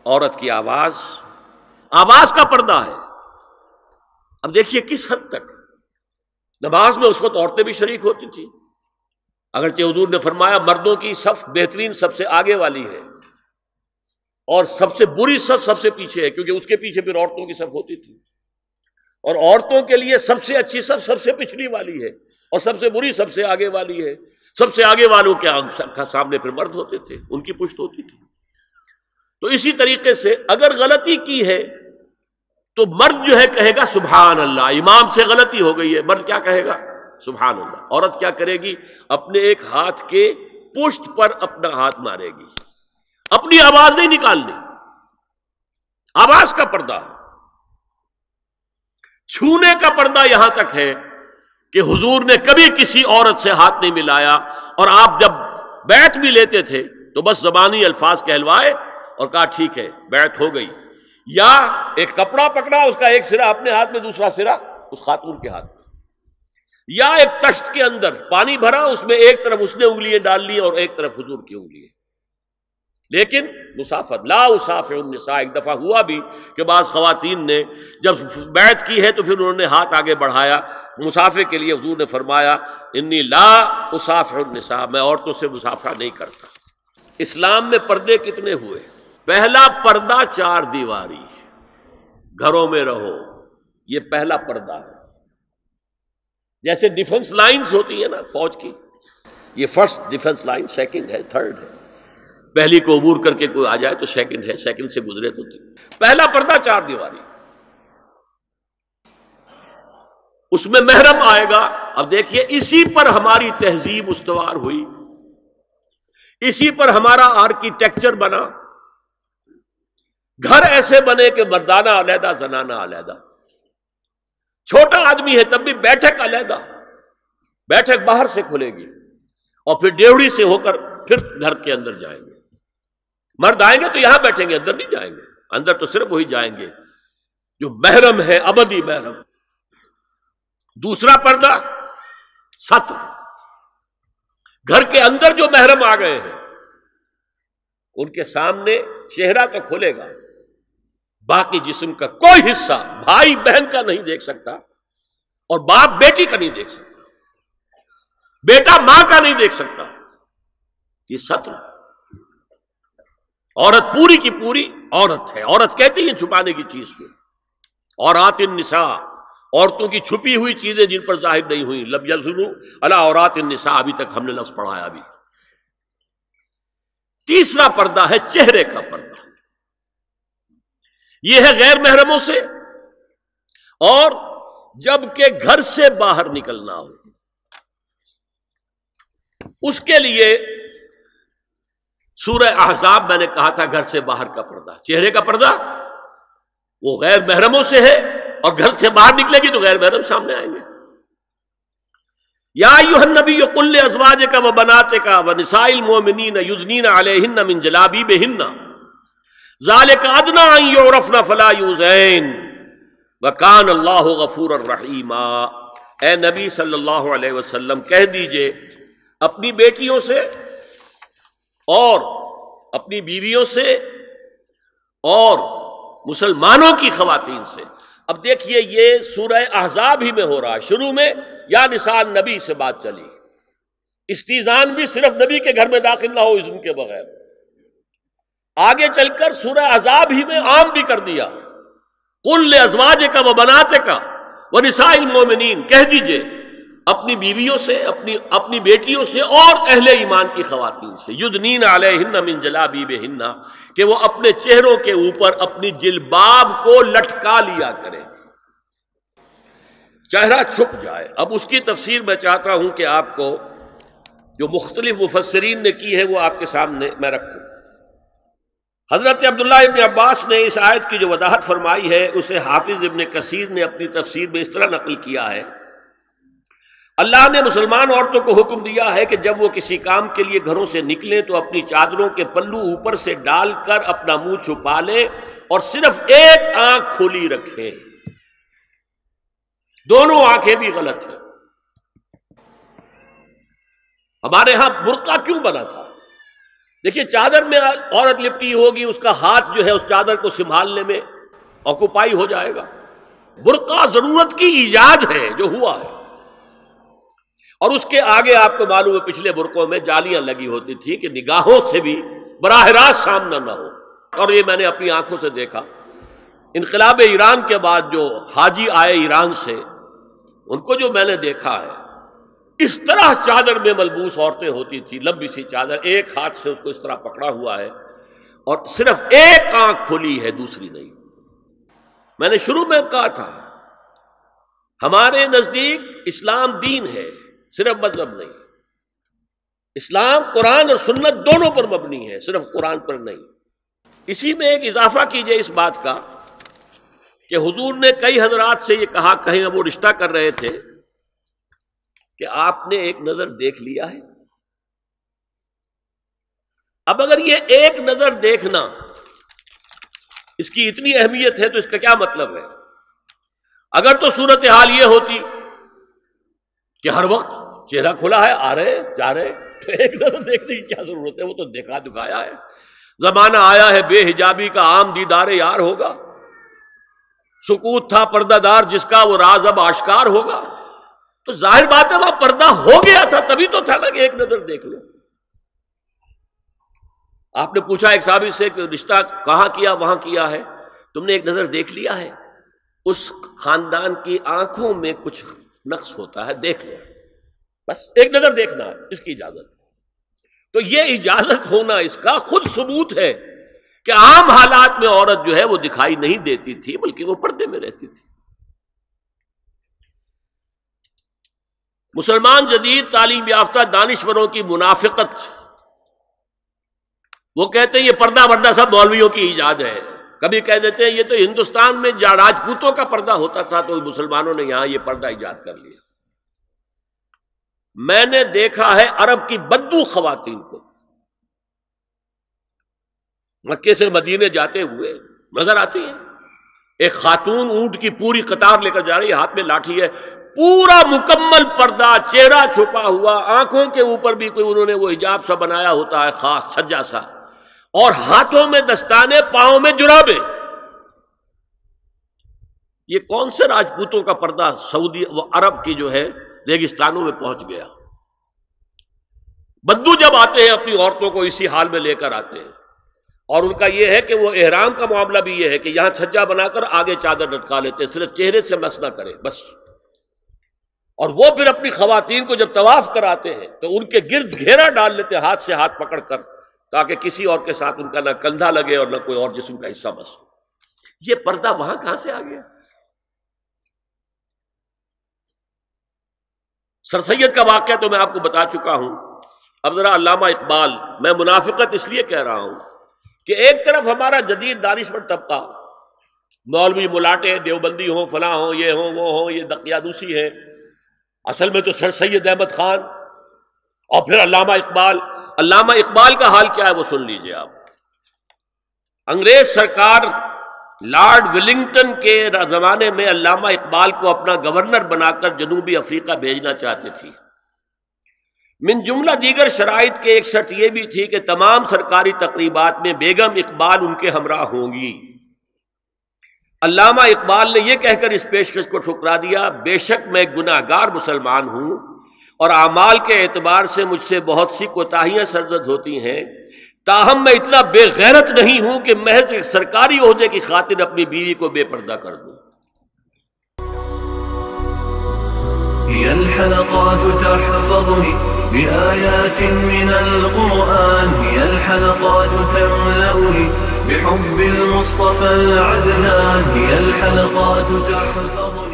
عورت کی آواز کا پردہ ہے۔ اب دیکھیے کس حد تک نماز میں اس وقت عورتیں بھی شریک ہوتی تھیں، اگرچہ حضور نے فرمایا مردوں کی صف بہترین سب سے آگے والی ہے اور سب سے بری صف سب سے پیچھے ہے، کیونکہ اس کے پیچھے پھر عورتوں کی صف ہوتی تھی، اور عورتوں کے لیے سب سے اچھی صف سب سے پچھلی والی ہے اور سب سے بری سب سے آگے والی ہے۔ سب سے آگے والوں کے سامنے پھر مرد ہوتے تھے، ان کی پشت ہوتی تھی۔ تو اسی طریقے سے اگر غلطی کی ہے تو مرد جو ہے کہے گا سبحان اللہ، امام سے غلطی ہو گئی ہے، مرد کیا کہے گا؟ سبحان اللہ۔ عورت کیا کرے گی؟ اپنے ایک ہاتھ کے پشت پر اپنا ہاتھ مارے گی، اپنی آواز نہیں نکالنی، آواز کا پردہ۔ چھونے کا پردہ یہاں تک ہے کہ حضور نے کبھی کسی عورت سے ہاتھ نہیں ملایا، اور آپ جب بیعت بھی لیتے تھے تو بس زبانی الفاظ کہلوائے اور کہا ٹھیک ہے بیعت ہو گئی، یا ایک کپڑا پکڑا، اس کا ایک سرا اپنے ہاتھ میں دوسرا سرا اس خاتون کے ہاتھ میں، یا ایک تشت کے اندر پانی بھرا، اس میں ایک طرف اس نے انگلیاں ڈال لی اور ایک طرف حضور کی انگلیاں، لیکن مسافت لا اسافح النساء۔ ایک دفعہ ہوا بھی کہ بعض خواتین نے جب بیعت کی ہے تو پھر انہوں نے ہاتھ آگے بڑھایا مسافے کے لیے، حضور نے فرمایا انی لا اسافح النساء، میں عورتوں سے مسافہ نہیں کرتا۔ اسلام میں پردے کتنے ہوئے؟ پہلا پردہ 4 دیواری، گھروں میں رہو، یہ پہلا پردہ ہے۔ جیسے ڈیفنس لائنز ہوتی ہے نا فوج کی، یہ فرسٹ ڈیفنس لائن، سیکنڈ ہے، تھرڈ ہے، پہلی کو عبور کر کے کوئی آ جائے تو سیکنڈ ہے، سیکنڈ سے گزرے تو پہلا پردہ 4 دیواری، اس میں محرم آئے گا۔ اب دیکھیے اسی پر ہماری تہذیب استوار ہوئی، اسی پر ہمارا آرکیٹیکچر بنا، گھر ایسے بنے کہ مردانہ علیحدہ زنانہ علیحدہ، چھوٹا آدمی ہے تب بھی بیٹھک علیحدہ، بیٹھک باہر سے کھلے گی اور پھر ڈیوڑی سے ہو کر پھر گھر کے اندر جائیں گے، مرد آئیں گے تو یہاں بیٹھیں گے، اندر نہیں جائیں گے، اندر تو صرف وہی جائیں گے جو محرم ہے، ابدی محرم۔ دوسرا پردہ ستر، گھر کے اندر جو محرم آ گئے ہیں ان کے سامنے چہرہ تو کھلے گا، باقی جسم کا کوئی حصہ بھائی بہن کا نہیں دیکھ سکتا، اور باپ بیٹی کا نہیں دیکھ سکتا، بیٹا ماں کا نہیں دیکھ سکتا۔ یہ ستر، عورت پوری کی پوری عورت ہے۔ عورت کہتی ہے چھپانے کی چیز کو، عورات النساء، عورتوں کی چھپی ہوئی چیزیں جن پر ظاہر نہیں ہوئی، لم یظہروا علی عورات النساء، ابھی تک ہم نے لفظ پڑھایا بھی۔ تیسرا پردہ ہے چہرے کا پردہ، یہ ہے غیر محرموں سے، اور جب کہ گھر سے باہر نکلنا ہو اس کے لیے سورہ احزاب میں نے کہا تھا گھر سے باہر کا پردہ، چہرے کا پردہ وہ غیر محرموں سے ہے، اور گھر سے باہر نکلے گی تو غیر محرم سامنے آئیں گے۔ یا ایھا النبی قل لازواجک وبناتک ونساء المؤمنین یدنین علیہن من جلابیبہن ذالک ادنی ان یعرفن فلا یؤذین وکان اللہ غفورا رحیما۔ اے نبی صلی اللہ علیہ وسلم کہہ دیجئے اپنی بیٹیوں سے اور اپنی بیویوں سے اور مسلمانوں کی خواتین سے۔ اب دیکھیے یہ سورہ احزاب ہی میں ہو رہا ہے، شروع میں یا نساء نبی سے بات چلی، استیزان بھی صرف نبی کے گھر میں داخل نہ ہو اذن کے بغیر، آگے چل کر سورہ احزاب ہی میں عام بھی کر دیا، قل لازواجک وبناتک ونساء المؤمنین، کہہ دیجئے اپنی بیویوں سے، اپنی بیٹیوں سے اور اہل ایمان کی خواتین سے، یدنین علیہن من جلابیبہن، کہ وہ اپنے چہروں کے اوپر اپنی جلباب کو لٹکا لیا کریں، چہرہ چھپ جائے۔ اب اس کی تفسیر میں چاہتا ہوں کہ آپ کو جو مختلف مفسرین نے کی ہے وہ آپ کے سامنے میں رکھوں۔ حضرت عبداللہ ابن عباس نے اس آیت کی جو وضاحت فرمائی ہے اسے حافظ ابن کثیر نے اپنی تفسیر میں اس طرح نقل کیا ہے، اللہ نے مسلمان عورتوں کو حکم دیا ہے کہ جب وہ کسی کام کے لیے گھروں سے نکلیں تو اپنی چادروں کے پلو اوپر سے ڈال کر اپنا منہ چھپا لیں اور صرف ایک آنکھ کھلی رکھیں، دونوں آنکھیں بھی غلط ہیں۔ ہمارے ہاں برقع کیوں بنا تھا؟ دیکھیے چادر میں عورت لپٹی ہوگی، اس کا ہاتھ جو ہے اس چادر کو سنبھالنے میں آکوپائی ہو جائے گا۔ برقع ضرورت کی ایجاد ہے جو ہوا ہے، اور اس کے آگے آپ کو معلوم ہے پچھلے برقعوں میں جالیاں لگی ہوتی تھی کہ نگاہوں سے بھی براہ راست سامنا نہ ہو، اور یہ میں نے اپنی آنکھوں سے دیکھا۔ انقلاب ایران کے بعد جو حاجی آئے ایران سے، ان کو جو میں نے دیکھا ہے، اس طرح چادر میں ملبوس عورتیں ہوتی تھی، لمبی سی چادر، ایک ہاتھ سے اس کو اس طرح پکڑا ہوا ہے اور صرف ایک آنکھ کھلی ہے، دوسری نہیں۔ میں نے شروع میں کہا تھا ہمارے نزدیک اسلام دین ہے، صرف مذہب نہیں۔ اسلام قرآن اور سنت دونوں پر مبنی ہے، صرف قرآن پر نہیں۔ اسی میں ایک اضافہ کیجئے اس بات کا کہ حضور نے کئی حضرات سے یہ کہا، کہیں وہ رشتہ کر رہے تھے، کہ آپ نے ایک نظر دیکھ لیا ہے۔ اب اگر یہ ایک نظر دیکھنا اس کی اتنی اہمیت ہے تو اس کا کیا مطلب ہے؟ اگر تو صورتحال یہ ہوتی کہ ہر وقت چہرہ کھلا ہے، آ رہے جا رہے، تو ایک نظر دیکھنے کی کیا ضرورت ہے؟ وہ تو دیکھا دکھایا ہے۔ زمانہ آیا ہے بے حجابی کا، عام دیدار یار ہوگا۔ سکوت تھا پردہ دار جس کا، وہ راز اب آشکار ہوگا۔ تو ظاہر بات ہے وہاں پردہ ہو گیا تھا، تبھی تو تھا نا کہ ایک نظر دیکھ لو۔ آپ نے پوچھا ایک صحابی سے کہ رشتہ کہاں کیا؟ وہاں کیا ہے۔ تم نے ایک نظر دیکھ لیا ہے؟ اس خاندان کی آنکھوں میں کچھ نقص ہوتا ہے، دیکھ لو، بس ایک نظر دیکھنا ہے، اس کی اجازت۔ تو یہ اجازت ہونا اس کا خود ثبوت ہے کہ عام حالات میں عورت جو ہے وہ دکھائی نہیں دیتی تھی، بلکہ وہ پردے میں رہتی تھی۔ مسلمان جدید تعلیم یافتہ دانشوروں کی منافقت، وہ کہتے ہیں یہ پردہ وردہ سب مولویوں کی ایجاد ہے۔ کبھی کہہ دیتے ہیں یہ تو ہندوستان میں راجپوتوں کا پردہ ہوتا تھا تو مسلمانوں نے یہاں یہ پردہ ایجاد کر لیا۔ میں نے دیکھا ہے عرب کی بدو خواتین کو مکے سے مدینے جاتے ہوئے نظر آتی ہیں۔ ایک خاتون اونٹ کی پوری قطار لے کر جا رہی ہے، ہاتھ میں لاٹھی ہے، پورا مکمل پردہ، چہرہ چھپا ہوا، آنکھوں کے اوپر بھی کوئی انہوں نے وہ حجاب سا بنایا ہوتا ہے خاص چھجا سا، اور ہاتھوں میں دستانے، پاؤں میں جرابیں۔ یہ کون سے راجپوتوں کا پردہ سعودی و عرب کی جو ہے ریگستانوں میں پہنچ گیا؟ بدو جب آتے ہیں اپنی عورتوں کو اسی حال میں لے کر آتے ہیں، اور ان کا یہ ہے کہ وہ احرام کا معاملہ بھی یہ ہے کہ یہاں چھجا بنا کر آگے چادر لٹکا لیتے ہیں، صرف چہرے سے مس نہ کرے بس۔ اور وہ پھر اپنی خواتین کو جب طواف کراتے ہیں تو ان کے گرد گھیرا ڈال لیتے ہیں ہاتھ سے ہاتھ پکڑ کر، تاکہ کسی اور کے ساتھ ان کا نہ کندھا لگے اور نہ کوئی اور جسم کا حصہ بس۔ یہ پردہ وہاں کہاں سے آ گیا؟ سر سید کا واقعہ تو میں آپ کو بتا چکا ہوں۔ اب ذرا علامہ اقبال، میں منافقت اس لیے کہہ رہا ہوں کہ ایک طرف ہمارا جدید دانشور طبقہ، مولوی ملاٹے دیوبندی ہوں، فلاں ہوں، یہ ہوں وہ ہوں، یہ دقیانوسی ہے، اصل میں تو سر سید احمد خان، اور پھر علامہ اقبال۔ علامہ اقبال کا حال کیا ہے وہ سن لیجئے آپ۔ انگریز سرکار لارڈ ولنگٹن کے زمانے میں علامہ اقبال کو اپنا گورنر بنا کر جنوبی افریقہ بھیجنا چاہتے تھی۔ من جملہ دیگر شرائط کے ایک شرط یہ بھی تھی کہ تمام سرکاری تقریبات میں بیگم اقبال ان کے ہمراہ ہوں گی۔ علامہ اقبال نے یہ کہہ کر اس پیشکش کو ٹھکرا دیا، بے شک میں گناہگار مسلمان ہوں اور اعمال کے اعتبار سے مجھ سے بہت سی کوتاہیاں سرزد ہوتی ہیں، تاہم میں اتنا بے غیرت نہیں ہوں کہ محض ایک سرکاری عہدے کی خاطر اپنی بیوی کو بے پردہ کر دوں۔ هي الحلقات تحفظني بآيات من القرآن، هي الحلقات تملأني بحب المصطفى العدنان، هي الحلقات تحفظني